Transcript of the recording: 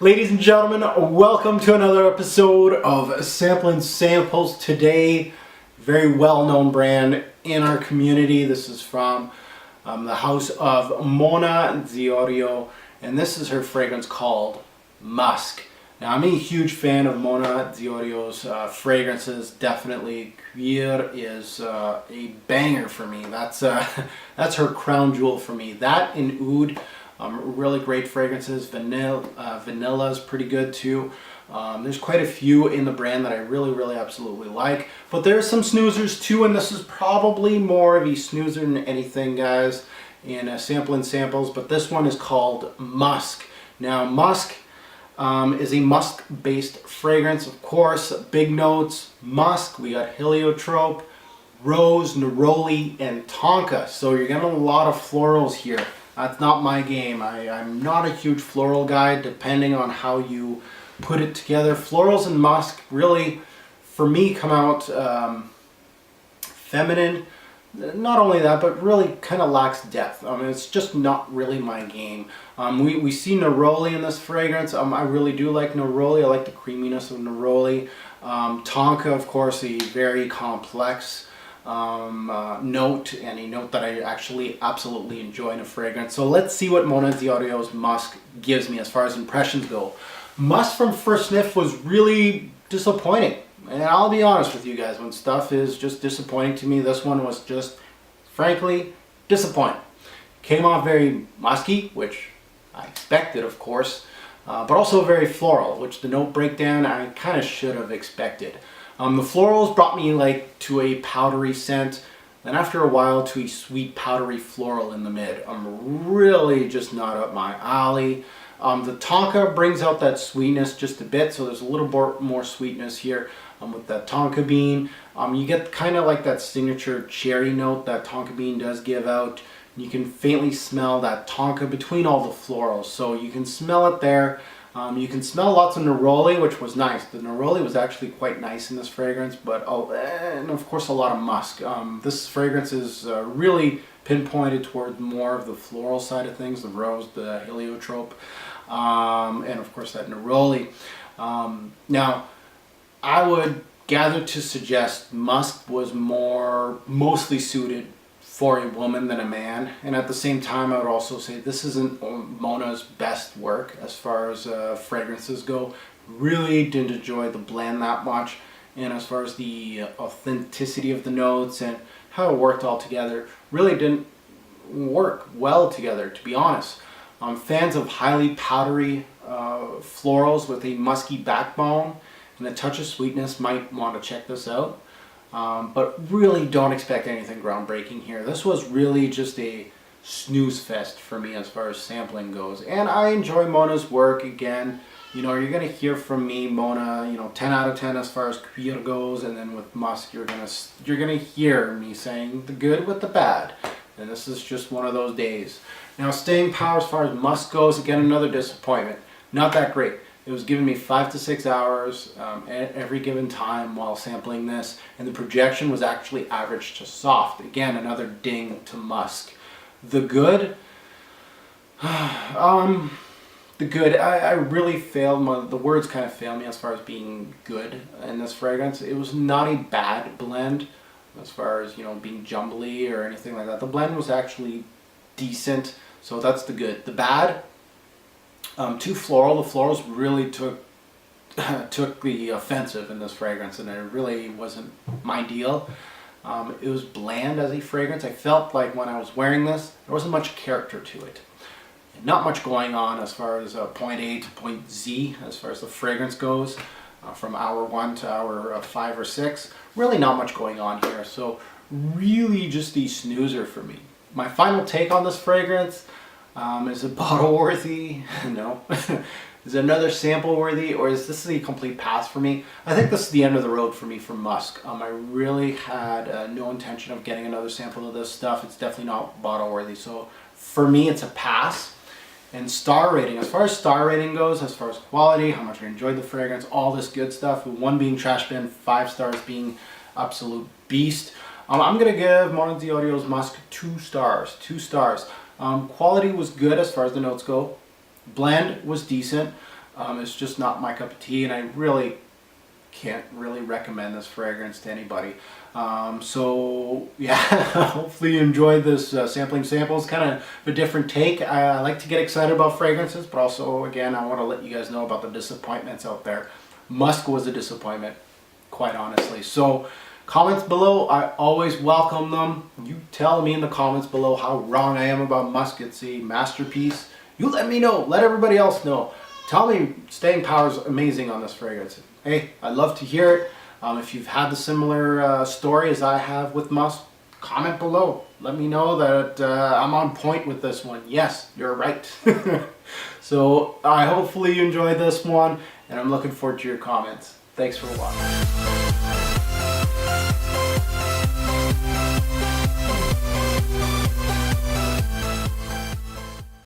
Ladies and gentlemen, welcome to another episode of Sampling Samples. Today, very well-known brand in our community. This is from the house of Mona the Orio, and this is her fragrance called Musc. Now, I'm a huge fan of Mona the Orio's fragrances. Definitely, Cuir is a banger for me. That's her crown jewel for me. That and Oud. Really great fragrances. Vanilla is pretty good too. There's quite a few in the brand that I really absolutely like. But there's some snoozers too, and this is probably more of a snoozer than anything, guys, in sampling samples. But this one is called Musc. Now, Musc is a musk-based fragrance, of course. Big notes, musk. We got heliotrope, rose, neroli, and tonka. So you're getting a lot of florals here. That's not my game. I'm not a huge floral guy, depending on how you put it together. Florals and musk really, for me, come out feminine. Not only that, but really kind of lacks depth. I mean, it's just not really my game. We see neroli in this fragrance. I really do like neroli. I like the creaminess of neroli. Tonka, of course, a very complex note, and a note that I actually absolutely enjoy in a fragrance. So let's see what Mona the Orio's Musc gives me as far as impressions go. Musc from first sniff was really disappointing. And I'll be honest with you guys, when stuff is just disappointing to me, this one was just, frankly, disappointing. Came off very musky, which I expected, of course, but also very floral, which the note breakdown I kind of should have expected. The florals brought me to a powdery scent, then after a while to a sweet powdery floral in the mid. Really just not up my alley. The tonka brings out that sweetness just a bit, so there's a little more sweetness here with that tonka bean. You get kind of like that signature cherry note that tonka bean does give out. You can faintly smell that tonka between all the florals, so you can smell it there. You can smell lots of neroli, which was nice. The neroli was actually quite nice in this fragrance, but and of course a lot of musk. This fragrance is really pinpointed towards more of the floral side of things, the rose, the heliotrope, and of course that neroli. Now, I would gather to suggest musk was mostly suited for a woman than a man, and at the same time I would also say this isn't Mona's best work as far as fragrances go. Really didn't enjoy the blend that much, and as far as the authenticity of the notes and how it worked all together, really didn't work well together, to be honest. Fans of highly powdery florals with a musky backbone and a touch of sweetness might want to check this out. But really don't expect anything groundbreaking here. This was really just a snooze fest for me as far as sampling goes. And I enjoy Mona's work. Again, you know, you're going to hear from me, Mona, 10 out of 10 as far as Cuir goes. And then with Musc, you're going to hear me saying the good with the bad. And this is just one of those days. Now, staying power as far as Musc goes, again, another disappointment. Not that great. It was giving me 5 to 6 hours at every given time while sampling this, and the projection was actually average to soft. Again, another ding to Musc. The good, I really failed. The words kind of fail me as far as being good in this fragrance. It was not a bad blend as far as being jumbly or anything like that. The blend was actually decent, so that's the good. The bad. Too floral. The florals really took the offensive in this fragrance, and it really wasn't my deal. It was bland as a fragrance. I felt like when I was wearing this, there wasn't much character to it. Not much going on as far as point A to point Z as far as the fragrance goes. From hour 1 to hour 5 or 6. Really not much going on here. So really just a snoozer for me. My final take on this fragrance. Is it bottle worthy? No. Is it another sample worthy, or is this a complete pass for me? I think this is the end of the road for me for Musc. I really had no intention of getting another sample of this stuff. It's definitely not bottle worthy. So for me, it's a pass. And star rating, as far as star rating goes, as far as quality, how much I enjoyed the fragrance, all this good stuff, 1 being trash bin, 5 stars being absolute beast. I'm going to give Mona the Orio's Musc 2 stars. 2 stars. Quality was good as far as the notes go. Blend was decent. It's just not my cup of tea, and I really can't really recommend this fragrance to anybody. So yeah, hopefully you enjoyed this sampling sample. It's kind of a different take. I like to get excited about fragrances, but also, again, I want to let you guys know about the disappointments out there. Musc was a disappointment, quite honestly. So comments below, I always welcome them. You tell me in the comments below how wrong I am about Musc. It's a masterpiece. You let me know. Let everybody else know. Tell me staying power is amazing on this fragrance. Hey, I'd love to hear it. If you've had the similar story as I have with Musc, comment below. Let me know that I'm on point with this one. Yes, you're right. So I hopefully you enjoyed this one, and I'm looking forward to your comments. Thanks for watching.